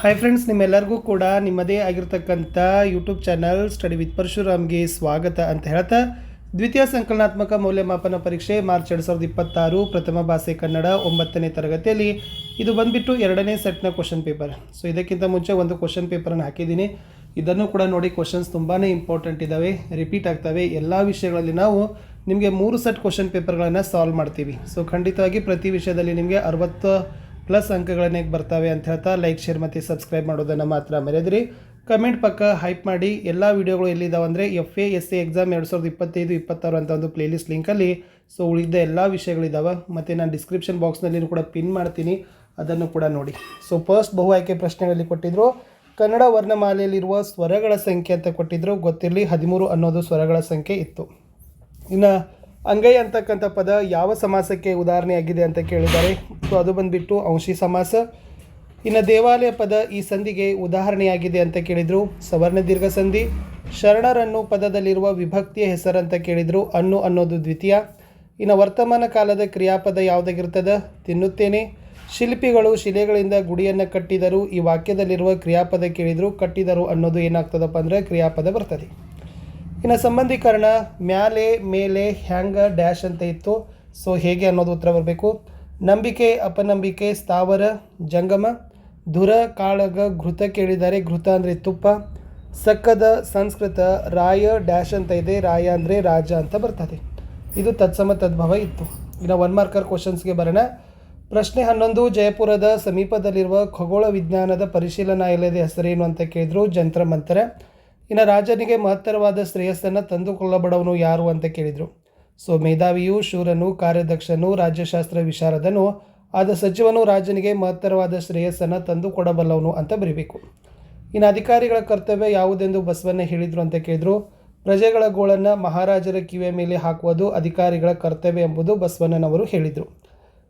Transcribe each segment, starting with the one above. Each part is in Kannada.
ಹಾಯ್ ಫ್ರೆಂಡ್ಸ್, ನಿಮ್ಮೆಲ್ಲರಿಗೂ ಕೂಡ ನಿಮ್ಮದೇ ಆಗಿರ್ತಕ್ಕಂಥ ಯೂಟ್ಯೂಬ್ ಚಾನಲ್ ಸ್ಟಡಿ ವಿತ್ ಪರಶುರಾಮ್ಗೆ ಸ್ವಾಗತ ಅಂತ ಹೇಳ್ತಾ, ದ್ವಿತೀಯ ಸಂಕಲನಾತ್ಮಕ ಮೌಲ್ಯಮಾಪನ ಪರೀಕ್ಷೆ ಮಾರ್ಚ್ 2026 ಪ್ರಥಮ ಭಾಷೆ ಕನ್ನಡ 9ನೇ ತರಗತಿಯಲ್ಲಿ ಇದು ಬಂದುಬಿಟ್ಟು 2ನೇ ಸೆಟ್ನ ಕ್ವಶನ್ ಪೇಪರ್. ಸೊ ಇದಕ್ಕಿಂತ ಮುಂಚೆ ಒಂದು ಕ್ವಶನ್ ಪೇಪರನ್ನು ಹಾಕಿದ್ದೀನಿ, ಇದನ್ನು ಕೂಡ ನೋಡಿ. ಕ್ವಶನ್ಸ್ ತುಂಬಾ ಇಂಪಾರ್ಟೆಂಟ್ ಇದ್ದಾವೆ, ರಿಪೀಟ್ ಆಗ್ತವೆ. ಎಲ್ಲ ವಿಷಯಗಳಲ್ಲಿ ನಾವು ನಿಮಗೆ 3 ಸೆಟ್ ಕ್ವಶನ್ ಪೇಪರ್ಗಳನ್ನು ಸಾಲ್ವ್ ಮಾಡ್ತೀವಿ. ಸೊ ಖಂಡಿತವಾಗಿ ಪ್ರತಿ ವಿಷಯದಲ್ಲಿ ನಿಮಗೆ 60+ ಅಂಕಗಳನ್ನೇ ಬರ್ತವೆ ಅಂತ ಹೇಳ್ತಾ ಲೈಕ್, ಶೇರ್ ಮತ್ತು ಸಬ್ಸ್ಕ್ರೈಬ್ ಮಾಡೋದನ್ನು ಮಾತ್ರ ಮರೆಯದಿರಿ. ಕಮೆಂಟ್ ಪಕ್ಕ ಹೈಪ್ ಮಾಡಿ. ಎಲ್ಲ ವೀಡಿಯೋಗಳು ಎಲ್ಲಿದ್ದಾವೆ ಅಂದರೆ FA/SA ಎಕ್ಸಾಮ್ 2025-26 ಅಂತ ಒಂದು ಪ್ಲೇಲಿಸ್ಟ್ ಲಿಂಕಲ್ಲಿ ಸೊ ಉಳಿದ ಎಲ್ಲ ವಿಷಯಗಳಿದ್ದಾವೆ. ಮತ್ತು ನಾನು ಡಿಸ್ಕ್ರಿಪ್ಷನ್ ಬಾಕ್ಸ್ನಲ್ಲಿ ಕೂಡ ಪಿನ್ ಮಾಡ್ತೀನಿ, ಅದನ್ನು ಕೂಡ ನೋಡಿ. ಸೊ ಫಸ್ಟ್ ಬಹು ಆಯ್ಕೆ ಪ್ರಶ್ನೆಗಳಲ್ಲಿ ಕೊಟ್ಟಿದ್ದರು ಕನ್ನಡ ವರ್ಣಮಾಲೆಯಲ್ಲಿರುವ ಸ್ವರಗಳ ಸಂಖ್ಯೆ ಅಂತ ಕೊಟ್ಟಿದ್ದರು. ಗೊತ್ತಿರಲಿ, 13 ಅನ್ನೋದು ಸ್ವರಗಳ ಸಂಖ್ಯೆ ಇತ್ತು. ಇನ್ನು ಅಂಗೈ ಅಂತಕ್ಕಂಥ ಪದ ಯಾವ ಸಮಾಸಕ್ಕೆ ಉದಾಹರಣೆಯಾಗಿದೆ ಅಂತ ಕೇಳಿದ್ದಾರೆ. ಸೊ ಅದು ಬಂದುಬಿಟ್ಟು ಅಂಶಿ ಸಮಾಸ. ಇನ್ನು ದೇವಾಲಯ ಪದ ಈ ಸಂಧಿಗೆ ಉದಾಹರಣೆಯಾಗಿದೆ ಅಂತ ಕೇಳಿದರು. ಸವರ್ಣ ದೀರ್ಘ ಸಂಧಿ. ಶರಣರನ್ನು ಪದದಲ್ಲಿರುವ ವಿಭಕ್ತಿಯ ಹೆಸರಂತ ಕೇಳಿದರು. ಅನ್ನು ಅನ್ನೋದು ದ್ವಿತೀಯ. ಇನ್ನು ವರ್ತಮಾನ ಕಾಲದ ಕ್ರಿಯಾಪದ ಯಾವುದಾಗಿರ್ತದೆ? ತಿನ್ನುತ್ತೇನೆ. ಶಿಲ್ಪಿಗಳು ಶಿಲೆಗಳಿಂದ ಗುಡಿಯನ್ನು ಕಟ್ಟಿದರು. ಈ ವಾಕ್ಯದಲ್ಲಿರುವ ಕ್ರಿಯಾಪದ ಕೇಳಿದರು. ಕಟ್ಟಿದರು ಅನ್ನೋದು ಏನಾಗ್ತದಪ್ಪ ಅಂದರೆ ಕ್ರಿಯಾಪದ ಬರ್ತದೆ. ಇನ್ನು ಸಂಬಂಧೀಕರಣ ಮ್ಯಾಲೆ, ಮೇಲೆ, ಹ್ಯಾಂಗ, ಡ್ಯಾಶ್ ಅಂತ ಇತ್ತು. ಸೊ ಹೇಗೆ ಅನ್ನೋದು ಉತ್ತರ ಬರಬೇಕು. ನಂಬಿಕೆ, ಅಪನಂಬಿಕೆ, ಸ್ಥಾವರ, ಜಂಗಮ. ಧುರ, ಕಾಳಗ, ಘೃತ ಕೇಳಿದ್ದಾರೆ. ಘೃತ ಅಂದರೆ ತುಪ್ಪ. ಸಕ್ಕದ, ಸಂಸ್ಕೃತ. ರಾಯ, ಡ್ಯಾಶ್ ಅಂತ ಇದೆ. ರಾಯ ಅಂದರೆ ರಾಜ ಅಂತ ಬರ್ತದೆ. ಇದು ತತ್ಸಮ ತದ್ಭವ ಇತ್ತು. ಇನ್ನು 1 ಮಾರ್ಕರ್ ಕ್ವಶನ್ಸ್ಗೆ ಬರೋಣ. ಪ್ರಶ್ನೆ 11 ಜಯಪುರದ ಸಮೀಪದಲ್ಲಿರುವ ಖಗೋಳ ವಿಜ್ಞಾನದ ಪರಿಶೀಲನಾಲಯದ ಹೆಸರೇನು ಅಂತ ಕೇಳಿದ್ರು. ಜಂತ್ರ ಮಂತರ. ಇನ್ನು ರಾಜನಿಗೆ ಮಹತ್ತರವಾದ ಶ್ರೇಯಸ್ಸನ್ನು ತಂದುಕೊಳ್ಳಬಡವನು ಯಾರು ಅಂತ ಕೇಳಿದರು. ಸೊ ಮೇಧಾವಿಯು, ಶೂರನು, ಕಾರ್ಯದಕ್ಷನು, ರಾಜ್ಯಶಾಸ್ತ್ರ ವಿಶಾರದನು ಆದ ಸಚಿವನು ರಾಜನಿಗೆ ಮಹತ್ತರವಾದ ಶ್ರೇಯಸ್ಸನ್ನು ತಂದುಕೊಡಬಲ್ಲವನು ಅಂತ ಬರೀಬೇಕು. ಇನ್ನು ಅಧಿಕಾರಿಗಳ ಕರ್ತವ್ಯ ಯಾವುದೆಂದು ಬಸವಣ್ಣ ಹೇಳಿದರು ಅಂತ ಕೇಳಿದರು. ಪ್ರಜೆಗಳ ಗೋಳನ್ನು ಮಹಾರಾಜರ ಕಿವಿಯ ಮೇಲೆ ಹಾಕುವುದು ಅಧಿಕಾರಿಗಳ ಕರ್ತವ್ಯ ಎಂಬುದು ಬಸವಣ್ಣನವರು ಹೇಳಿದರು.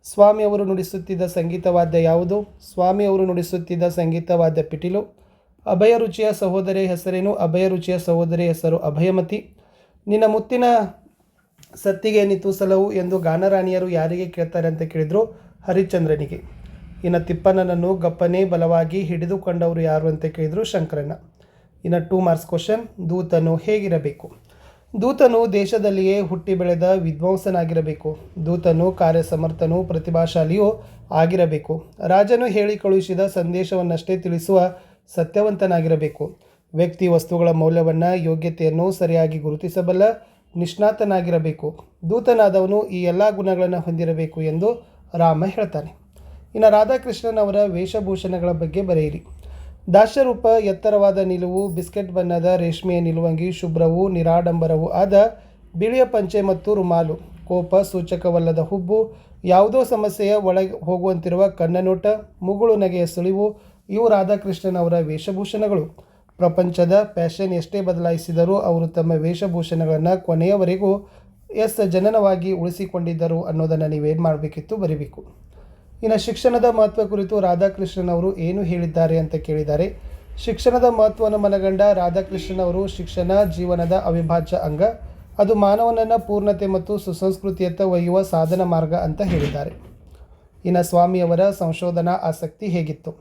ಸ್ವಾಮಿಯವರು ನುಡಿಸುತ್ತಿದ್ದ ಸಂಗೀತವಾದ್ಯ ಯಾವುದು? ಸ್ವಾಮಿಯವರು ನುಡಿಸುತ್ತಿದ್ದ ಸಂಗೀತವಾದ್ಯ ಪಿಟೀಲು. ಅಭಯ ರುಚಿಯ ಸಹೋದರಿಯ ಹೆಸರೇನು? ಅಭಯ ರುಚಿಯ ಸಹೋದರಿಯ ಹೆಸರು ಅಭಯಮತಿ. ನಿನ್ನ ಮುತ್ತಿನ ಸತ್ತಿಗೆ ನಿತೂಸಲವು ಎಂದು ಗಾನರಾಣಿಯರು ಯಾರಿಗೆ ಕೇಳ್ತಾರೆ ಅಂತ ಕೇಳಿದರು. ಹರಿಶ್ಚಂದ್ರನಿಗೆ. ಇನ್ನು ತಿಪ್ಪಣ್ಣನನ್ನು ಗಪ್ಪನೆ ಬಲವಾಗಿ ಹಿಡಿದುಕೊಂಡವರು ಯಾರು ಅಂತ ಕೇಳಿದರು. ಶಂಕರಣ್ಣ. ಇನ್ನು 2 ಮಾರ್ಕ್ಸ್ ಕ್ವಶನ್. ದೂತನು ಹೇಗಿರಬೇಕು? ದೂತನು ದೇಶದಲ್ಲಿಯೇ ಹುಟ್ಟಿ ಬೆಳೆದ ವಿದ್ವಾಂಸನಾಗಿರಬೇಕು. ದೂತನು ಕಾರ್ಯಸಮರ್ಥನೂ ಪ್ರತಿಭಾಶಾಲಿಯೂ ಆಗಿರಬೇಕು. ರಾಜನು ಹೇಳಿ ಕಳುಹಿಸಿದ ಸಂದೇಶವನ್ನಷ್ಟೇ ತಿಳಿಸುವ ಸತ್ಯವಂತನಾಗಿರಬೇಕು. ವ್ಯಕ್ತಿ ವಸ್ತುಗಳ ಮೌಲ್ಯವನ್ನು, ಯೋಗ್ಯತೆಯನ್ನು ಸರಿಯಾಗಿ ಗುರುತಿಸಬಲ್ಲ ನಿಷ್ಣಾತನಾಗಿರಬೇಕು. ದೂತನಾದವನು ಈ ಎಲ್ಲ ಗುಣಗಳನ್ನು ಹೊಂದಿರಬೇಕು ಎಂದು ರಾಮ ಹೇಳ್ತಾನೆ. ಇನ್ನು ರಾಧಾಕೃಷ್ಣನವರ ವೇಷಭೂಷಣಗಳ ಬಗ್ಗೆ ಬರೆಯಿರಿ. ದಾಸ್ಯರೂಪ, ಎತ್ತರವಾದ ನಿಲುವು, ಬಿಸ್ಕೆಟ್ ಬಣ್ಣದ ರೇಷ್ಮೆಯ ನಿಲುವಂಗಿ, ಶುಭ್ರವೂ ನಿರಾಡಂಬರವೂ ಆದ ಬಿಳಿಯ ಪಂಚೆ ಮತ್ತು ರುಮಾಲು, ಕೋಪ ಸೂಚಕವಲ್ಲದ ಹುಬ್ಬು, ಯಾವುದೋ ಸಮಸ್ಯೆಯ ಒಳಗೆ ಹೋಗುವಂತಿರುವ ಕಣ್ಣನೋಟ, ಮುಗುಳು ನಗೆಯ ಸುಳಿವು, ಇವು ರಾಧಾಕೃಷ್ಣನವರ ವೇಷಭೂಷಣಗಳು. ಪ್ರಪಂಚದ ಫ್ಯಾಷನ್ ಎಷ್ಟೇ ಬದಲಾಯಿಸಿದರೂ ಅವರು ತಮ್ಮ ವೇಷಭೂಷಣಗಳನ್ನು ಕೊನೆಯವರೆಗೂ ಜನನವಾಗಿ ಉಳಿಸಿಕೊಂಡಿದ್ದರು ಅನ್ನೋದನ್ನು ನೀವೇನು ಮಾಡಬೇಕಿತ್ತು? ಬರೀಬೇಕು. ಇನ್ನು ಶಿಕ್ಷಣದ ಮಹತ್ವ ಕುರಿತು ರಾಧಾಕೃಷ್ಣನವರು ಏನು ಹೇಳಿದ್ದಾರೆ ಅಂತ ಕೇಳಿದ್ದಾರೆ. ಶಿಕ್ಷಣದ ಮಹತ್ವವನ್ನು ಮನಗಂಡ ರಾಧಾಕೃಷ್ಣನವರು ಶಿಕ್ಷಣ ಜೀವನದ ಅವಿಭಾಜ್ಯ ಅಂಗ, ಅದು ಮಾನವನನ್ನು ಪೂರ್ಣತೆ ಮತ್ತು ಸುಸಂಸ್ಕೃತಿಯತ್ತ ಒಯ್ಯುವ ಸಾಧನ ಮಾರ್ಗ ಅಂತ ಹೇಳಿದ್ದಾರೆ. ಇನ್ನು ಸ್ವಾಮಿಯವರ ಸಂಶೋಧನಾ ಆಸಕ್ತಿ ಹೇಗಿತ್ತು?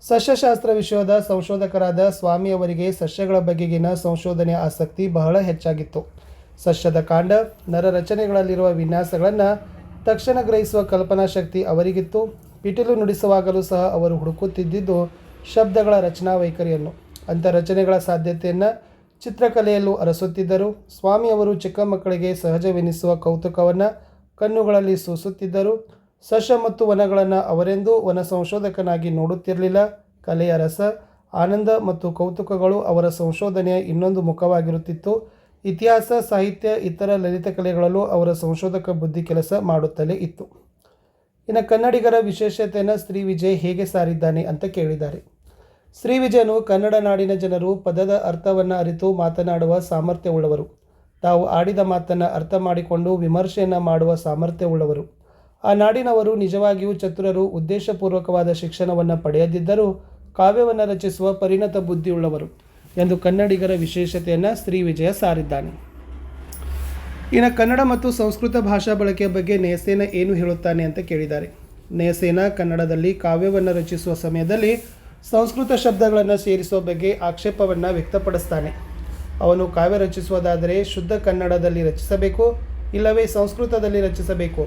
ಸಸ್ಯಶಾಸ್ತ್ರ ವಿಷಯದ ಸಂಶೋಧಕರಾದ ಸ್ವಾಮಿಯವರಿಗೆ ಸಸ್ಯಗಳ ಬಗೆಗಿನ ಸಂಶೋಧನೆಯ ಆಸಕ್ತಿ ಬಹಳ ಹೆಚ್ಚಾಗಿತ್ತು. ಸಸ್ಯದ ಕಾಂಡ, ನರ ರಚನೆಗಳಲ್ಲಿರುವ ವಿನ್ಯಾಸಗಳನ್ನು ತಕ್ಷಣ ಗ್ರಹಿಸುವ ಕಲ್ಪನಾ ಶಕ್ತಿ ಅವರಿಗಿತ್ತು. ಪಿಟೀಲು ನುಡಿಸುವಾಗಲೂ ಸಹ ಅವರು ಹುಡುಕುತ್ತಿದ್ದುದು ಶಬ್ದಗಳ ರಚನಾ ವೈಖರಿಯನ್ನು. ಅಂಥ ರಚನೆಗಳ ಸಾಧ್ಯತೆಯನ್ನು ಚಿತ್ರಕಲೆಯಲ್ಲೂ ಅರಸುತ್ತಿದ್ದರು. ಸ್ವಾಮಿಯವರು ಚಿಕ್ಕ ಮಕ್ಕಳಿಗೆ ಸಹಜವೆನಿಸುವ ಕೌತುಕವನ್ನು ಕಣ್ಣುಗಳಲ್ಲಿ ಸೂಸುತ್ತಿದ್ದರು. ಸಸ್ಯ ಮತ್ತು ವನಗಳನ್ನು ಅವರೆಂದೂ ವನ ಸಂಶೋಧಕನಾಗಿ ನೋಡುತ್ತಿರಲಿಲ್ಲ. ಕಲೆಯ ರಸ, ಆನಂದ ಮತ್ತು ಕೌತುಕಗಳು ಅವರ ಸಂಶೋಧನೆಯ ಇನ್ನೊಂದು ಮುಖವಾಗಿರುತ್ತಿತ್ತು. ಇತಿಹಾಸ, ಸಾಹಿತ್ಯ, ಇತರ ಲಲಿತ ಕಲೆಗಳಲ್ಲೂ ಅವರ ಸಂಶೋಧಕ ಬುದ್ಧಿ ಕೆಲಸ ಮಾಡುತ್ತಲೇ ಇತ್ತು. ಇನ್ನು ಕನ್ನಡಿಗರ ವಿಶೇಷತೆಯನ್ನು ಶ್ರೀ ವಿಜಯ್ ಹೇಗೆ ಸಾರಿದ್ದಾನೆ ಅಂತ ಕೇಳಿದ್ದಾರೆ. ಶ್ರೀ ವಿಜಯನು ಕನ್ನಡ ನಾಡಿನ ಜನರು ಪದದ ಅರ್ಥವನ್ನು ಅರಿತು ಮಾತನಾಡುವ ಸಾಮರ್ಥ್ಯವುಳ್ಳವರು. ತಾವು ಆಡಿದ ಮಾತನ್ನು ಅರ್ಥ ಮಾಡಿಕೊಂಡು ವಿಮರ್ಶೆಯನ್ನು ಮಾಡುವ ಸಾಮರ್ಥ್ಯವುಳ್ಳವರು. ಆ ನಾಡಿನವರು ನಿಜವಾಗಿಯೂ ಚತುರರು. ಉದ್ದೇಶಪೂರ್ವಕವಾದ ಶಿಕ್ಷಣವನ್ನು ಪಡೆಯದಿದ್ದರೂ ಕಾವ್ಯವನ್ನು ರಚಿಸುವ ಪರಿಣತ ಬುದ್ಧಿಯುಳ್ಳವರು ಎಂದು ಕನ್ನಡಿಗರ ವಿಶೇಷತೆಯನ್ನು ಶ್ರೀ ವಿಜಯ ಸಾರಿದ್ದಾನೆ. ಇನ್ನು ಕನ್ನಡ ಮತ್ತು ಸಂಸ್ಕೃತ ಭಾಷಾ ಬಳಕೆಯ ಬಗ್ಗೆ ನಯಸೇನ ಏನು ಹೇಳುತ್ತಾನೆ ಅಂತ ಕೇಳಿದ್ದಾರೆ. ನಯಸೇನ ಕನ್ನಡದಲ್ಲಿ ಕಾವ್ಯವನ್ನು ರಚಿಸುವ ಸಮಯದಲ್ಲಿ ಸಂಸ್ಕೃತ ಶಬ್ದಗಳನ್ನು ಸೇರಿಸುವ ಬಗ್ಗೆ ಆಕ್ಷೇಪವನ್ನು ವ್ಯಕ್ತಪಡಿಸ್ತಾನೆ. ಅವನು ಕಾವ್ಯ ರಚಿಸುವುದಾದರೆ ಶುದ್ಧ ಕನ್ನಡದಲ್ಲಿ ರಚಿಸಬೇಕು, ಇಲ್ಲವೇ ಸಂಸ್ಕೃತದಲ್ಲಿ ರಚಿಸಬೇಕು.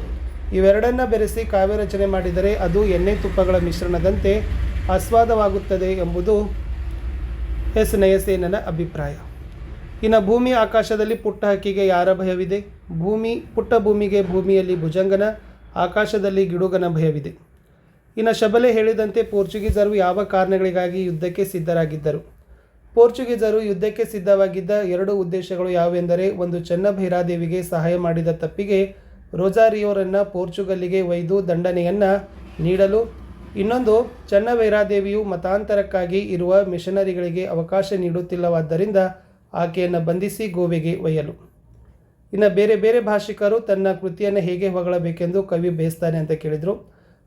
ಇವೆರಡನ್ನ ಬೆರೆಸಿ ಕಾವ್ಯ ರಚನೆ ಮಾಡಿದರೆ ಅದು ಎಣ್ಣೆ ತುಪ್ಪಗಳ ಮಿಶ್ರಣದಂತೆ ಆಸ್ವಾದವಾಗುತ್ತದೆ ಎಂಬುದು ಎಸ್ ನಯಸೇನನ ಅಭಿಪ್ರಾಯ. ಇನ್ನು ಭೂಮಿ ಆಕಾಶದಲ್ಲಿ ಪುಟ್ಟ ಹಕ್ಕಿಗೆ ಯಾರ ಭಯವಿದೆ? ಪುಟ್ಟ ಭೂಮಿಗೆ ಭೂಮಿಯಲ್ಲಿ ಭುಜಂಗನ, ಆಕಾಶದಲ್ಲಿ ಗಿಡುಗನ ಭಯವಿದೆ. ಇನ್ನು ಶಬಲೆ ಹೇಳಿದಂತೆ ಪೋರ್ಚುಗೀಸರು ಯಾವ ಕಾರಣಗಳಿಗಾಗಿ ಯುದ್ಧಕ್ಕೆ ಸಿದ್ಧರಾಗಿದ್ದರು? ಪೋರ್ಚುಗೀಸರು ಯುದ್ಧಕ್ಕೆ ಸಿದ್ಧವಾಗಿದ್ದ 2 ಉದ್ದೇಶಗಳು ಯಾವುವೆಂದರೆ, ಒಂದು ಚೆನ್ನಭೈರಾದೇವಿಗೆ ಸಹಾಯ ಮಾಡಿದ ತಪ್ಪಿಗೆ ರೋಜಾರಿಯೋರನ್ನು ಪೋರ್ಚುಗಲ್ಲಿಗೆ ಒಯ್ದು ದಂಡನೆಯನ್ನು ನೀಡಲು, ಇನ್ನೊಂದು ಚೆನ್ನಭೈರಾದೇವಿಯು ಮತಾಂತರಕ್ಕಾಗಿ ಇರುವ ಮಿಷನರಿಗಳಿಗೆ ಅವಕಾಶ ನೀಡುತ್ತಿಲ್ಲವಾದ್ದರಿಂದ ಆಕೆಯನ್ನು ಬಂಧಿಸಿ ಗೋವೆಗೆ ಒಯ್ಯಲು. ಇನ್ನು ಬೇರೆ ಬೇರೆ ಭಾಷಿಕರು ತನ್ನ ಕೃತಿಯನ್ನು ಹೇಗೆ ಹೊಗಳಬೇಕೆಂದು ಕವಿ ಬಯಸ್ತಾನೆ ಅಂತ ಕೇಳಿದರು.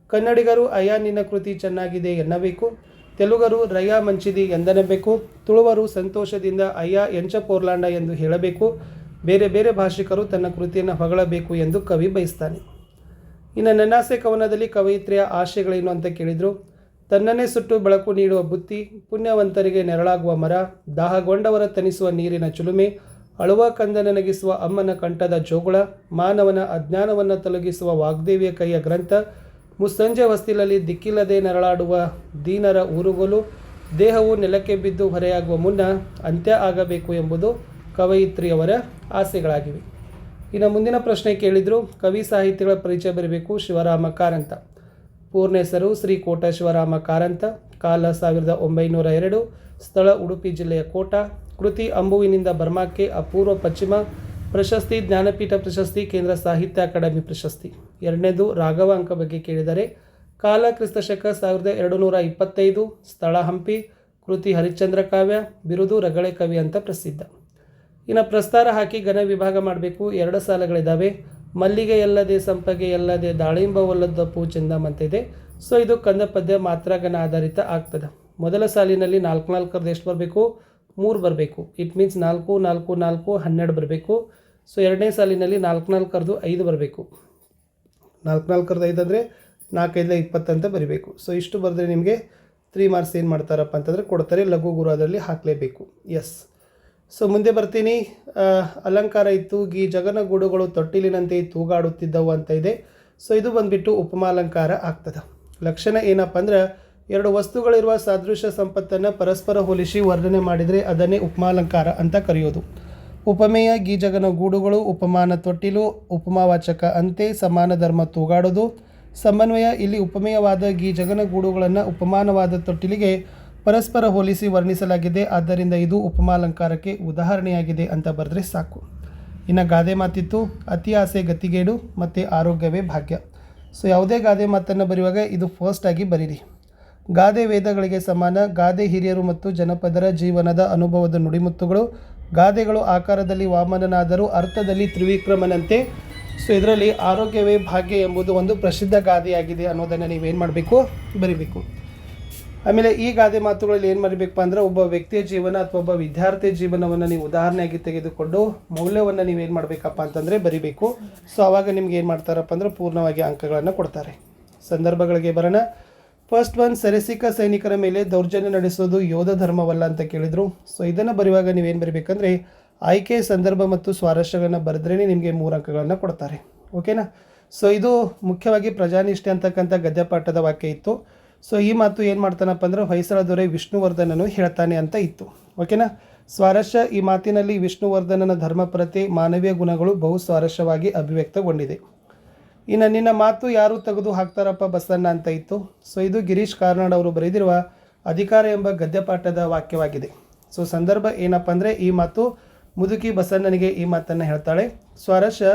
ಕನ್ನಡಿಗರು ಅಯ್ಯ ನಿನ್ನ ಕೃತಿ ಚೆನ್ನಾಗಿದೆ ಎನ್ನಬೇಕು, ತೆಲುಗರು ರಯ್ಯ ಮಂಚಿದಿ ಎಂದನಬೇಕು, ತುಳುವರು ಸಂತೋಷದಿಂದ ಅಯ್ಯ ಎಂಚ ಪೋರ್ಲಾಂಡ ಎಂದು ಹೇಳಬೇಕು. ಬೇರೆ ಬೇರೆ ಭಾಷಿಕರು ತನ್ನ ಕೃತಿಯನ್ನು ಹೊಗಳಬೇಕು ಎಂದು ಕವಿ ಬಯಸ್ತಾನೆ. ಇನ್ನು ನನ್ನಾಸೆ ಕವನದಲ್ಲಿ ಕವಯಿತ್ರಿಯ ಆಶಯಗಳೇನು ಅಂತ ಕೇಳಿದರು. ತನ್ನನ್ನೇ ಸುಟ್ಟು ಬೆಳಕು ನೀಡುವ ಬುತ್ತಿ, ಪುಣ್ಯವಂತರಿಗೆ ನೆರಳಾಗುವ ಮರ, ದಾಹಗೊಂಡವರ ತನಿಸುವ ನೀರಿನ ಚಿಲುಮೆ, ಅಳುವ ಕಂದನ ನಗಿಸುವ ಅಮ್ಮನ ಕಂಠದ ಜೋಗುಳ, ಮಾನವನ ಅಜ್ಞಾನವನ್ನು ತೊಲಗಿಸುವ ವಾಗ್ದೇವಿಯ ಕೈಯ ಗ್ರಂಥ, ಮುಸ್ಸಂಜೆ ಹೊಸ್ತಿಲಲ್ಲಿ ದಿಕ್ಕಿಲ್ಲದೆ ನೆರಳಾಡುವ ದೀನರ ಊರುಗೋಲು, ದೇಹವು ನೆಲಕ್ಕೆ ಬಿದ್ದು ಹೊರೆಯಾಗುವ ಮುನ್ನ ಅಂತ್ಯ ಆಗಬೇಕು ಎಂಬುದು ಕವಯಿತ್ರಿಯವರ ಆಸೆಗಳಾಗಿವೆ. ಇನ್ನು ಮುಂದಿನ ಪ್ರಶ್ನೆ ಕೇಳಿದರು. ಕವಿ ಸಾಹಿತಿಗಳ ಪರಿಚಯ ಬರಬೇಕು. ಶಿವರಾಮ ಕಾರಂತ. ಪೂರ್ಣ ಹೆಸರು ಶ್ರೀ ಕೋಟ ಶಿವರಾಮ ಕಾರಂತ. ಕಾಲ 1902. ಸ್ಥಳ ಉಡುಪಿ ಜಿಲ್ಲೆಯ ಕೋಟ. ಕೃತಿ ಅಂಬುವಿನಿಂದ ಬರ್ಮಾಕ್ಕೆ ಅಪೂರ್ವ ಪಶ್ಚಿಮ ಪ್ರಶಸ್ತಿ, ಜ್ಞಾನಪೀಠ ಪ್ರಶಸ್ತಿ, ಕೇಂದ್ರ ಸಾಹಿತ್ಯ ಅಕಾಡೆಮಿ ಪ್ರಶಸ್ತಿ. 2ನೇದು ರಾಘವ ಅಂಕ ಬಗ್ಗೆ ಕೇಳಿದರೆ. ಕಾಲ ಕ್ರಿಸ್ತಶಕ 1225. ಸ್ಥಳ ಹಂಪಿ. ಕೃತಿ ಹರಿಶ್ಚಂದ್ರ ಕಾವ್ಯ. ಬಿರುದು ರಗಳೆ ಕವಿ ಅಂತ ಪ್ರಸಿದ್ಧ. ಇನ್ನು ಪ್ರಸ್ತಾರ ಹಾಕಿ ಘನ ವಿಭಾಗ ಮಾಡಬೇಕು. 2 ಸಾಲುಗಳಿದ್ದಾವೆ. ಮಲ್ಲಿಗೆ ಎಲ್ಲದೆ ಸಂಪಗೆ ಎಲ್ಲದೆ ದಾಳಿಂಬವಲ್ಲದಪ್ಪು ಚೆಂದಮಂತ ಇದೆ. ಸೊ ಇದು ಕಂದ ಪದ್ಯ ಮಾತ್ರ ಘನ ಆಧಾರಿತ ಆಗ್ತದೆ. ಮೊದಲ ಸಾಲಿನಲ್ಲಿ 4 ಎಷ್ಟು ಬರಬೇಕು? 3 ಬರಬೇಕು. ಇಟ್ ಮೀನ್ಸ್ 4 4 4 12 ಬರಬೇಕು. ಸೊ 2ನೇ ಸಾಲಿನಲ್ಲಿ 4 5 ಬರಬೇಕು. 4 5 ಅಂದರೆ 4 5 20 ಅಂತ ಬರೀಬೇಕು. ಸೊ ಇಷ್ಟು ಬರೆದ್ರೆ ನಿಮಗೆ 3 ಮಾರ್ಕ್ಸ್ ಏನು ಮಾಡ್ತಾರಪ್ಪ ಅಂತಂದರೆ ಕೊಡ್ತಾರೆ. ಲಘು ಗುರು ಅದರಲ್ಲಿ ಹಾಕಲೇಬೇಕು. ಎಸ್. ಸೊ ಮುಂದೆ ಬರ್ತೀನಿ. ಅಲಂಕಾರ ಇತ್ತು. ಗೀ ಜಗನಗೂಡುಗಳು ತೊಟ್ಟಿಲಿನಂತೆ ತೂಗಾಡುತ್ತಿದ್ದವು ಅಂತ ಇದೆ. ಸೊ ಇದು ಬಂದುಬಿಟ್ಟು ಉಪಮಾಲಂಕಾರ ಆಗ್ತದೆ. ಲಕ್ಷಣ ಏನಪ್ಪ ಅಂದ್ರೆ, 2 ವಸ್ತುಗಳಿರುವ ಸಾದೃಶ್ಯ ಸಂಪತ್ತನ್ನು ಪರಸ್ಪರ ಹೋಲಿಸಿ ವರ್ಣನೆ ಮಾಡಿದರೆ ಅದನ್ನೇ ಉಪಮಾಲಂಕಾರ ಅಂತ ಕರೆಯೋದು. ಉಪಮೇಯ ಗೀಜಗನ ಗೂಡುಗಳು, ಉಪಮಾನ ತೊಟ್ಟಿಲು, ಉಪಮಾವಾಚಕ ಅಂತೆ, ಸಮಾನ ಧರ್ಮ ತೂಗಾಡೋದು. ಸಮನ್ವಯ, ಇಲ್ಲಿ ಉಪಮೇಯವಾದ ಗೀಜಗನ ಗೂಡುಗಳನ್ನು ಉಪಮಾನವಾದ ತೊಟ್ಟಿಲಿಗೆ ಪರಸ್ಪರ ಹೋಲಿಸಿ ವರ್ಣಿಸಲಾಗಿದೆ, ಆದ್ದರಿಂದ ಇದು ಉಪಮಾಲಂಕಾರಕ್ಕೆ ಉದಾಹರಣೆಯಾಗಿದೆ ಅಂತ ಬರೆದ್ರೆ ಸಾಕು. ಇನ್ನು ಗಾದೆ ಮಾತಿತ್ತು. ಅತಿ ಆಸೆ ಗತಿಗೇಡು ಮತ್ತು ಆರೋಗ್ಯವೇ ಭಾಗ್ಯ. ಸೊ ಯಾವುದೇ ಗಾದೆ ಮಾತನ್ನು ಬರೆಯುವಾಗ ಇದು ಫಸ್ಟ್ ಆಗಿ ಬರೀರಿ. ಗಾದೆ ವೇದಗಳಿಗೆ ಸಮಾನ. ಗಾದೆ ಹಿರಿಯರು ಮತ್ತು ಜನಪದರ ಜೀವನದ ಅನುಭವದ ನುಡಿಮುತ್ತುಗಳು. ಗಾದೆಗಳು ಆಕಾರದಲ್ಲಿ ವಾಮನನಾದರೂ ಅರ್ಥದಲ್ಲಿ ತ್ರಿವಿಕ್ರಮನಂತೆ. ಸೊ ಇದರಲ್ಲಿ ಆರೋಗ್ಯವೇ ಭಾಗ್ಯ ಎಂಬುದು ಒಂದು ಪ್ರಸಿದ್ಧ ಗಾದೆಯಾಗಿದೆ ಅನ್ನೋದನ್ನು ನೀವೇನು ಮಾಡಬೇಕು? ಬರಿಬೇಕು. ಆಮೇಲೆ ಈ ಗಾದೆ ಮಾತುಗಳಲ್ಲಿ ಏನು ಬರೀಬೇಕಪ್ಪ ಅಂದ್ರೆ, ಒಬ್ಬ ವ್ಯಕ್ತಿಯ ಜೀವನ ಅಥವಾ ಒಬ್ಬ ವಿದ್ಯಾರ್ಥಿಯ ಜೀವನವನ್ನು ನೀವು ಉದಾಹರಣೆಯಾಗಿ ತೆಗೆದುಕೊಂಡು ಮೌಲ್ಯವನ್ನು ನೀವೇನು ಮಾಡಬೇಕಪ್ಪ ಅಂತಂದರೆ ಬರಿಬೇಕು. ಸೊ ಆವಾಗ ನಿಮ್ಗೆ ಏನು ಮಾಡ್ತಾರಪ್ಪ ಅಂದ್ರೆ ಪೂರ್ಣವಾಗಿ ಅಂಕಗಳನ್ನು ಕೊಡ್ತಾರೆ. ಸಂದರ್ಭಗಳಿಗೆ ಬರೋಣ. ಫಸ್ಟ್ ಒನ್, ಸೆರೆಸಿಕ ಸೈನಿಕರ ಮೇಲೆ ದೌರ್ಜನ್ಯ ನಡೆಸೋದು ಯೋಧ ಧರ್ಮವಲ್ಲ ಅಂತ ಕೇಳಿದರು. ಸೊ ಇದನ್ನು ಬರೆಯುವಾಗ ನೀವೇನು ಬರೀಬೇಕಂದ್ರೆ ಆಯ್ಕೆ, ಸಂದರ್ಭ ಮತ್ತು ಸ್ವಾರಸ್ಯಗಳನ್ನು ಬರೆದ್ರೇ ನಿಮಗೆ 3 ಅಂಕಗಳನ್ನು ಕೊಡ್ತಾರೆ. ಓಕೆನಾ? ಸೊ ಇದು ಮುಖ್ಯವಾಗಿ ಪ್ರಜಾನಿಷ್ಠೆ ಅಂತಕ್ಕಂಥ ಗದ್ಯಪಾಠದ ವಾಕ್ಯ ಇತ್ತು. ಸೊ ಈ ಮಾತು ಏನು ಮಾಡ್ತಾನಪ್ಪ ಅಂದ್ರೆ, ಹೊಯ್ಸಳ ದೊರೆ ವಿಷ್ಣುವರ್ಧನನು ಹೇಳ್ತಾನೆ ಅಂತ ಇತ್ತು. ಓಕೆನಾ? ಸ್ವಾರಸ್ಯ, ಈ ಮಾತಿನಲ್ಲಿ ವಿಷ್ಣುವರ್ಧನನ ಧರ್ಮಪರತೆ, ಮಾನವೀಯ ಗುಣಗಳು ಬಹು ಸ್ವಾರಸ್ಯವಾಗಿ ಅಭಿವ್ಯಕ್ತಗೊಂಡಿದೆ. ಇನ್ನು ನಿನ್ನ ಮಾತು ಯಾರು ತೆಗೆದು ಹಾಕ್ತಾರಪ್ಪ ಬಸನ್ನ ಅಂತ ಇತ್ತು. ಸೊ ಇದು ಗಿರೀಶ್ ಕಾರ್ನಾಡ್ ಅವರು ಬರೆದಿರುವ ಅಧಿಕಾರ ಎಂಬ ಗದ್ಯಪಾಠದ ವಾಕ್ಯವಾಗಿದೆ. ಸೊ ಸಂದರ್ಭ ಏನಪ್ಪ ಅಂದರೆ, ಈ ಮಾತು ಮುದುಕಿ ಬಸವಣ್ಣನಿಗೆ ಈ ಮಾತನ್ನು ಹೇಳ್ತಾಳೆ. ಸ್ವಾರಸ್ಯ,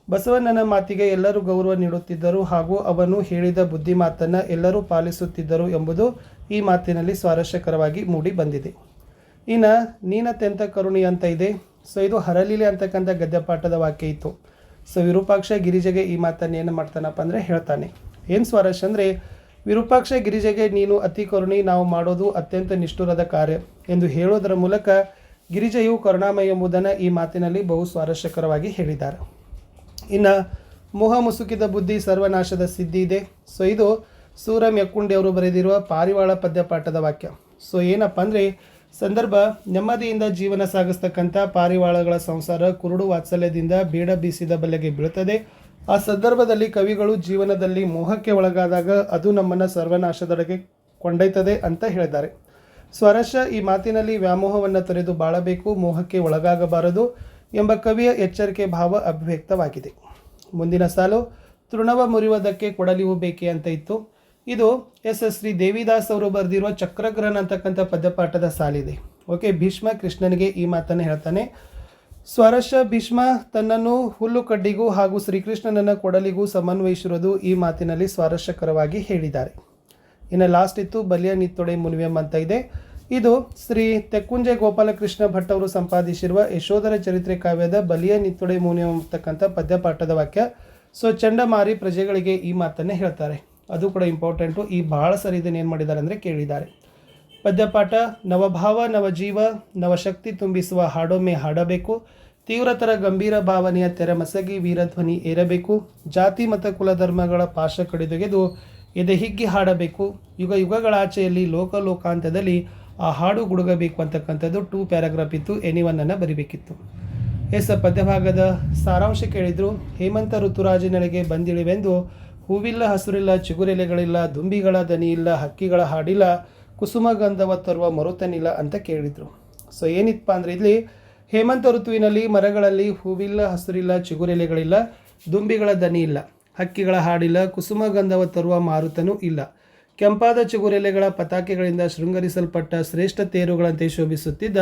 ಬಸವಣ್ಣನ ಮಾತಿಗೆ ಎಲ್ಲರೂ ಗೌರವ ನೀಡುತ್ತಿದ್ದರು ಹಾಗೂ ಅವನು ಹೇಳಿದ ಬುದ್ಧಿ ಮಾತನ್ನು ಎಲ್ಲರೂ ಪಾಲಿಸುತ್ತಿದ್ದರು ಎಂಬುದು ಈ ಮಾತಿನಲ್ಲಿ ಸ್ವಾರಸ್ಯಕರವಾಗಿ ಮೂಡಿ ಬಂದಿದೆ. ಇನ್ನು ನೀನತ್ಯಂತ ಕರುಣಿ ಅಂತ ಇದೆ. ಸೊ ಇದು ಹರಲೀಲೆ ಅಂತಕ್ಕಂಥ ಗದ್ಯಪಾಠದ ವಾಕ್ಯ ಇತ್ತು. ಸೊ ವಿರೂಪಾಕ್ಷ ಗಿರಿಜೆಗೆ ಈ ಮಾತನ್ನು ಏನು ಮಾಡ್ತಾನಪ್ಪ ಅಂದರೆ ಹೇಳ್ತಾನೆ. ಏನು ಸ್ವಾರಸ್ಯ ಅಂದರೆ, ವಿರೂಪಾಕ್ಷ ಗಿರಿಜೆಗೆ ನೀನು ಅತಿ ಕರುಣಿ, ನಾವು ಮಾಡೋದು ಅತ್ಯಂತ ನಿಷ್ಠುರದ ಕಾರ್ಯ ಎಂದು ಹೇಳೋದರ ಮೂಲಕ ಗಿರಿಜೆಯು ಕರುಣಾಮಯ ಎಂಬುದನ್ನು ಈ ಮಾತಿನಲ್ಲಿ ಬಹು ಸ್ವಾರಸ್ಯಕರವಾಗಿ ಹೇಳಿದ್ದಾರೆ. ಇನ್ನು ಮೋಹ ಮುಸುಕಿದ ಬುದ್ಧಿ ಸರ್ವನಾಶದ ಸಿದ್ಧಿ ಇದೆ. ಸೊ ಇದು ಸೂರಂ ಯಕ್ಕುಂಡಿ ಅವರು ಬರೆದಿರುವ ಪಾರಿವಾಳ ಪದ್ಯಪಾಠದ ವಾಕ್ಯ. ಸೊ ಏನಪ್ಪ ಅಂದರೆ ಸಂದರ್ಭ, ನೆಮ್ಮದಿಯಿಂದ ಜೀವನ ಸಾಗಿಸ್ತಕ್ಕಂಥ ಪಾರಿವಾಳಗಳ ಸಂಸಾರ ಕುರುಡು ವಾತ್ಸಲ್ಯದಿಂದ ಬೇಡ ಬೀಸಿದ ಬಲೆಗೆ ಬೀಳುತ್ತದೆ. ಆ ಸಂದರ್ಭದಲ್ಲಿ ಕವಿಗಳು ಜೀವನದಲ್ಲಿ ಮೋಹಕ್ಕೆ ಒಳಗಾದಾಗ ಅದು ನಮ್ಮನ್ನು ಸರ್ವನಾಶದೆಡೆಗೆ ಕೊಂಡೊಯ್ತದೆ ಅಂತ ಹೇಳಿದ್ದಾರೆ. ಸ್ವರಸ್ಯ ಈ ಮಾತಿನಲ್ಲಿ ವ್ಯಾಮೋಹವನ್ನು ತೊರೆದು ಬಾಳಬೇಕು, ಮೋಹಕ್ಕೆ ಒಳಗಾಗಬಾರದು ಎಂಬ ಕವಿಯ ಎಚ್ಚರಿಕೆ ಭಾವ ಅಭಿವ್ಯಕ್ತವಾಗಿದೆ. ಮುಂದಿನ ಸಾಲು, ತೃಣವ ಮುರಿಯುವುದಕ್ಕೆ ಕೊಡಲಿಯೂ ಬೇಕೆ ಅಂತ ಇತ್ತು. ಇದು ಶ್ರೀ ದೇವಿದಾಸ್ ಅವರು ಬರೆದಿರುವ ಚಕ್ರಗ್ರಹಣ ಅಂತಕ್ಕಂಥ ಪದ್ಯಪಾಠದ ಸಾಲಿದೆ. ಓಕೆ, ಭೀಷ್ಮ ಕೃಷ್ಣನಿಗೆ ಈ ಮಾತನ್ನು ಹೇಳ್ತಾನೆ. ಸ್ವರಸ್ಯ ಭೀಷ್ಮ ತನ್ನನ್ನು ಹುಲ್ಲು ಕಡ್ಡಿಗೂ ಹಾಗೂ ಶ್ರೀಕೃಷ್ಣನನ್ನು ಕೊಡಲಿಗೂ ಸಮನ್ವಯಿಸಿರುವುದು ಈ ಮಾತಿನಲ್ಲಿ ಸ್ವಾರಸ್ಯಕರವಾಗಿ ಹೇಳಿದ್ದಾರೆ. ಇನ್ನು ಲಾಸ್ಟ್ ಇತ್ತು ಬಲಿಯ ನಿತ್ತೊಡೆ ಮುನಿವೆಂ ಅಂತ ಇದೆ. ಇದು ಶ್ರೀ ತೆಕ್ಕುಂಜೆ ಗೋಪಾಲಕೃಷ್ಣ ಭಟ್ ಅವರು ಸಂಪಾದಿಸಿರುವ ಯಶೋಧರ ಚರಿತ್ರೆ ಕಾವ್ಯದ ಬಲಿಯ ನಿತ್ತೊಡೆ ಮುನಿವೆಂ ಅಂತಕ್ಕಂಥ ಪದ್ಯಪಾಠದ ವಾಕ್ಯ. ಸೊ ಚಂಡಮಾರಿ ಪ್ರಜೆಗಳಿಗೆ ಈ ಮಾತನ್ನೇ ಹೇಳ್ತಾರೆ, ಅದು ಕೂಡ ಇಂಪಾರ್ಟೆಂಟು. ಈ ಭಾಳ ಸರಿ ಇದನ್ನು ಏನು ಮಾಡಿದ್ದಾರೆ ಅಂದರೆ ಕೇಳಿದ್ದಾರೆ. ಪದ್ಯಪಾಠ, ನವಭಾವ ನವಜೀವ ನವಶಕ್ತಿ ತುಂಬಿಸುವ ಹಾಡೊಮ್ಮೆ ಹಾಡಬೇಕು, ತೀವ್ರತರ ಗಂಭೀರ ಭಾವನೆಯ ತೆರೆಮಸಗಿ ವೀರಧ್ವನಿ ಏರಬೇಕು, ಜಾತಿ ಮತ್ತು ಕುಲಧರ್ಮಗಳ ಪಾಶ ಕಡಿದೊಗೆದು ಎದೆ ಹಿಗ್ಗಿ ಹಾಡಬೇಕು, ಯುಗ ಯುಗಗಳ ಆಚೆಯಲ್ಲಿ ಲೋಕಾಂತದಲ್ಲಿ ಆ ಹಾಡು ಗುಡುಗಬೇಕು ಅಂತಕ್ಕಂಥದ್ದು 2 ಪ್ಯಾರಾಗ್ರಾಫ್ ಇತ್ತು. ಎನಿವನ್ನನ್ನು ಬರಿಬೇಕಿತ್ತು. ಪದ್ಯಭಾಗದ ಸಾರಾಂಶ ಕೇಳಿದ್ರು. ಹೇಮಂತ ಋತುರಾಜಿನಳೆಗೆ ಬಂದಿಳಿವೆಂದು ಹೂವಿಲ್ಲ ಹಸುರಿಲ್ಲ ಚಿಗುರೆಲೆಗಳಿಲ್ಲ, ದುಂಬಿಗಳ ದನಿ ಇಲ್ಲ, ಹಕ್ಕಿಗಳ ಹಾಡಿಲ್ಲ, ಕುಸುಮಗಂಧವ ತರುವ ಮರುತನಿಲ್ಲ ಅಂತ ಕೇಳಿದರು. ಸೊ ಏನಿತ್ತಪ್ಪ ಅಂದರೆ ಇಲ್ಲಿ ಹೇಮಂತ ಋತುವಿನಲ್ಲಿ ಮರಗಳಲ್ಲಿ ಹೂವಿಲ್ಲ ಹಸುರಿಲ್ಲ ಚಿಗುರೆಲೆಗಳಿಲ್ಲ, ದುಂಬಿಗಳ ದನಿ ಇಲ್ಲ, ಹಕ್ಕಿಗಳ ಹಾಡಿಲ್ಲ, ಕುಸುಮಗಂಧವ ತರುವ ಮಾರುತನೂ ಇಲ್ಲ, ಕೆಂಪಾದ ಚಿಗುರೆಲೆಗಳ ಪತಾಕೆಗಳಿಂದ ಶೃಂಗರಿಸಲ್ಪಟ್ಟ ಶ್ರೇಷ್ಠ ತೇರುಗಳಂತೆ ಶೋಭಿಸುತ್ತಿದ್ದ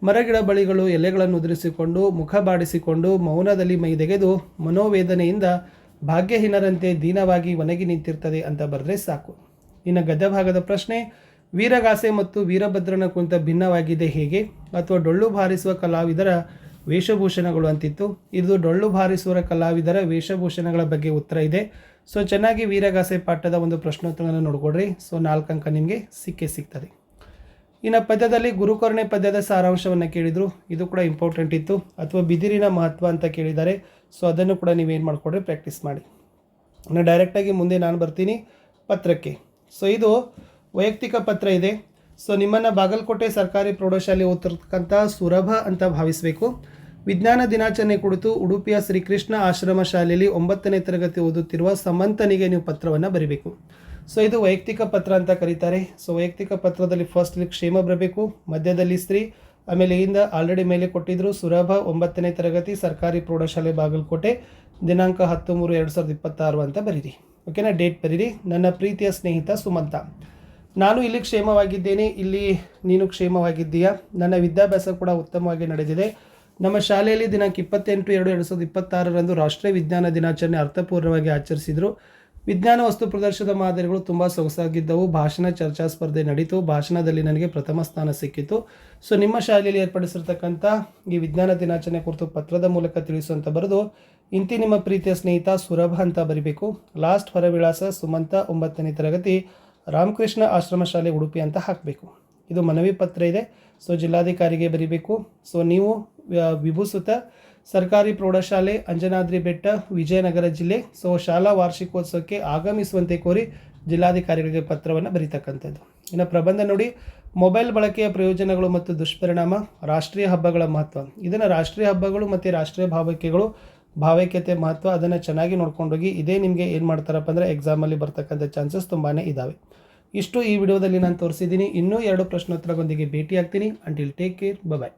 ಮರಗಿಡ ಬಳಿಗಳು ಎಲೆಗಳನ್ನು ಉದುರಿಸಿಕೊಂಡು ಮುಖ ಬಾಡಿಸಿಕೊಂಡು ಮೌನದಲ್ಲಿ ಮೈದೆಗೆದು ಮನೋವೇದನೆಯಿಂದ ಭಾಗ್ಯಹೀನರಂತೆ ದೀನವಾಗಿ ಒಣಗಿ ನಿಂತಿರ್ತದೆ ಅಂತ ಬರೆದ್ರೆ ಸಾಕು. ಇನ್ನು ಗದ್ಯಭಾಗದ ಪ್ರಶ್ನೆ, ವೀರಗಾಸೆ ಮತ್ತು ವೀರಭದ್ರನ ಕುರಿತ ಭಿನ್ನವಾಗಿದೆ ಹೇಗೆ, ಅಥವಾ ಡೊಳ್ಳು ಬಾರಿಸುವ ಕಲಾವಿದರ ವೇಷಭೂಷಣಗಳು ಅಂತಿತ್ತು. ಇದು ಡೊಳ್ಳು ಬಾರಿಸುವ ಕಲಾವಿದರ ವೇಷಭೂಷಣಗಳ ಬಗ್ಗೆ ಉತ್ತರ ಇದೆ. ಸೊ ಚೆನ್ನಾಗಿ ವೀರಗಾಸೆ ಪಾಠದ ಒಂದು ಪ್ರಶ್ನೋತ್ತರಗಳನ್ನು ನೋಡ್ಕೊಡ್ರಿ. ಸೊ 4 ಅಂಕ ನಿಮಗೆ ಸಿಗ್ತದೆ. ಇನ್ನು ಪದ್ಯದಲ್ಲಿ ಗುರುಕರ್ಣೆ ಪದ್ಯದ ಸಾರಾಂಶವನ್ನು ಕೇಳಿದರು. ಇದು ಕೂಡ ಇಂಪಾರ್ಟೆಂಟ್ ಇತ್ತು. ಅಥವಾ ಬಿದಿರಿನ ಮಹತ್ವ ಅಂತ ಕೇಳಿದ್ದಾರೆ. ಸೊ ಅದನ್ನು ಕೂಡ ನೀವೇನು ಮಾಡಿಕೊಡ್ರಿ, ಪ್ರಾಕ್ಟೀಸ್ ಮಾಡಿ. ಇನ್ನು ಡೈರೆಕ್ಟಾಗಿ ಮುಂದೆ ನಾನು ಬರ್ತೀನಿ ಪತ್ರಕ್ಕೆ. ಸೊ ಇದು ವೈಯಕ್ತಿಕ ಪತ್ರ ಇದೆ. ಸೊ ನಿಮ್ಮನ್ನು ಬಾಗಲಕೋಟೆ ಸರ್ಕಾರಿ ಪ್ರೌಢಶಾಲೆ ಓದ್ತಿರ್ತಕ್ಕಂಥ ಸುರಭ ಅಂತ ಭಾವಿಸಬೇಕು. ವಿಜ್ಞಾನ ದಿನಾಚರಣೆ ಕುರಿತು ಉಡುಪಿಯ ಶ್ರೀಕೃಷ್ಣ ಆಶ್ರಮ ಶಾಲೆಯಲ್ಲಿ 9ನೇ ತರಗತಿ ಓದುತ್ತಿರುವ ಸಮಂತನಿಗೆ ನೀವು ಪತ್ರವನ್ನು ಬರೀಬೇಕು. ಸೊ ಇದು ವೈಯಕ್ತಿಕ ಪತ್ರ ಅಂತ ಕರೀತಾರೆ. ಸೊ ವೈಯಕ್ತಿಕ ಪತ್ರದಲ್ಲಿ ಫಸ್ಟ್ಲಿ ಕ್ಷೇಮ ಬರಬೇಕು, ಮಧ್ಯದಲ್ಲಿ ಸ್ತ್ರೀ, ಆಮೇಲೆ ಇಂದ ಆಲ್ರೆಡಿ ಮೇಲೆ ಕೊಟ್ಟಿದ್ರು ಸುರಭ 9ನೇ ತರಗತಿ ಸರ್ಕಾರಿ ಪ್ರೌಢಶಾಲೆ ಬಾಗಲಕೋಟೆ, ದಿನಾಂಕ 10/3/2026 ಅಂತ ಬರೀರಿ. ಓಕೆನಾ, ಡೇಟ್ ಬರೀರಿ. ನನ್ನ ಪ್ರೀತಿಯ ಸ್ನೇಹಿತ ಸುಮಂತ, ನಾನು ಇಲ್ಲಿ ಕ್ಷೇಮವಾಗಿದ್ದೇನೆ, ಇಲ್ಲಿ ನೀನು ಕ್ಷೇಮವಾಗಿದ್ದೀಯಾ. ನನ್ನ ವಿದ್ಯಾಭ್ಯಾಸ ಕೂಡ ಉತ್ತಮವಾಗಿ ನಡೆದಿದೆ. ನಮ್ಮ ಶಾಲೆಯಲ್ಲಿ ದಿನಾಂಕ 28/2/2026 ರಾಷ್ಟ್ರೀಯ ವಿಜ್ಞಾನ ದಿನಾಚರಣೆ ಅರ್ಥಪೂರ್ಣವಾಗಿ ಆಚರಿಸಿದರು. ವಿಜ್ಞಾನ ವಸ್ತು ಪ್ರದರ್ಶನದ ಮಾದರಿಗಳು ತುಂಬ ಸೊಗಸಾಗಿದ್ದವು. ಭಾಷಣ ಚರ್ಚಾ ಸ್ಪರ್ಧೆ ನಡೀತು. ಭಾಷಣದಲ್ಲಿ ನನಗೆ ಪ್ರಥಮ ಸ್ಥಾನ ಸಿಕ್ಕಿತು. ಸೊ ನಿಮ್ಮ ಶಾಲೆಯಲ್ಲಿ ಏರ್ಪಡಿಸಿರ್ತಕ್ಕಂಥ ಈ ವಿಜ್ಞಾನ ದಿನಾಚರಣೆ ಕುರಿತು ಪತ್ರದ ಮೂಲಕ ತಿಳಿಸುವಂತ ಬರೆದು ಇಂತಿ ನಿಮ್ಮ ಪ್ರೀತಿಯ ಸ್ನೇಹಿತ ಸುರಭ ಅಂತ ಬರಿಬೇಕು. ಲಾಸ್ಟ್ ಹೊರವಿಳಾಸ ಸುಮಂತ 9ನೇ ತರಗತಿ ರಾಮಕೃಷ್ಣ ಆಶ್ರಮ ಶಾಲೆ ಉಡುಪಿ ಅಂತ ಹಾಕಬೇಕು. ಇದು ಮನವಿ ಪತ್ರ ಇದೆ. ಸೊ ಜಿಲ್ಲಾಧಿಕಾರಿಗೆ ಬರೀಬೇಕು. ಸೊ ನೀವು ವಿಭೂಸುತ ಸರ್ಕಾರಿ ಪ್ರೌಢಶಾಲೆ ಅಂಜನಾದ್ರಿ ಬೆಟ್ಟ ವಿಜಯನಗರ ಜಿಲ್ಲೆ. ಸೊ ಶಾಲಾ ವಾರ್ಷಿಕೋತ್ಸವಕ್ಕೆ ಆಗಮಿಸುವಂತೆ ಕೋರಿ ಜಿಲ್ಲಾಧಿಕಾರಿಗಳಿಗೆ ಪತ್ರವನ್ನು ಬರೀತಕ್ಕಂಥದ್ದು. ಇನ್ನು ಪ್ರಬಂಧ ನೋಡಿ, ಮೊಬೈಲ್ ಬಳಕೆಯ ಪ್ರಯೋಜನಗಳು ಮತ್ತು ದುಷ್ಪರಿಣಾಮ, ರಾಷ್ಟ್ರೀಯ ಹಬ್ಬಗಳ ಮಹತ್ವ. ಇದನ್ನು ರಾಷ್ಟ್ರೀಯ ಹಬ್ಬಗಳು ಮತ್ತು ರಾಷ್ಟ್ರೀಯ ಭಾವೈಕ್ಯತೆ ಮಹತ್ವ ಅದನ್ನು ಚೆನ್ನಾಗಿ ನೋಡ್ಕೊಂಡೋಗಿ. ಇದೇ ನಿಮಗೆ ಏನು ಮಾಡ್ತಾರಪ್ಪ ಅಂದರೆ ಎಕ್ಸಾಮಲ್ಲಿ ಬರ್ತಕ್ಕಂಥ ಚಾನ್ಸಸ್ ತುಂಬಾ ಇದ್ದಾವೆ. ಇಷ್ಟು ಈ ವಿಡಿಯೋದಲ್ಲಿ ನಾನು ತೋರಿಸಿದ್ದೀನಿ. ಇನ್ನೂ 2 ಪ್ರಶ್ನೋತ್ತರಗಳೊಂದಿಗೆ ಭೇಟಿ ಆಗ್ತೀನಿ. ಅಂಟಿಲ್ ಟೇಕ್ ಕೇರ್, ಬಾಯ್.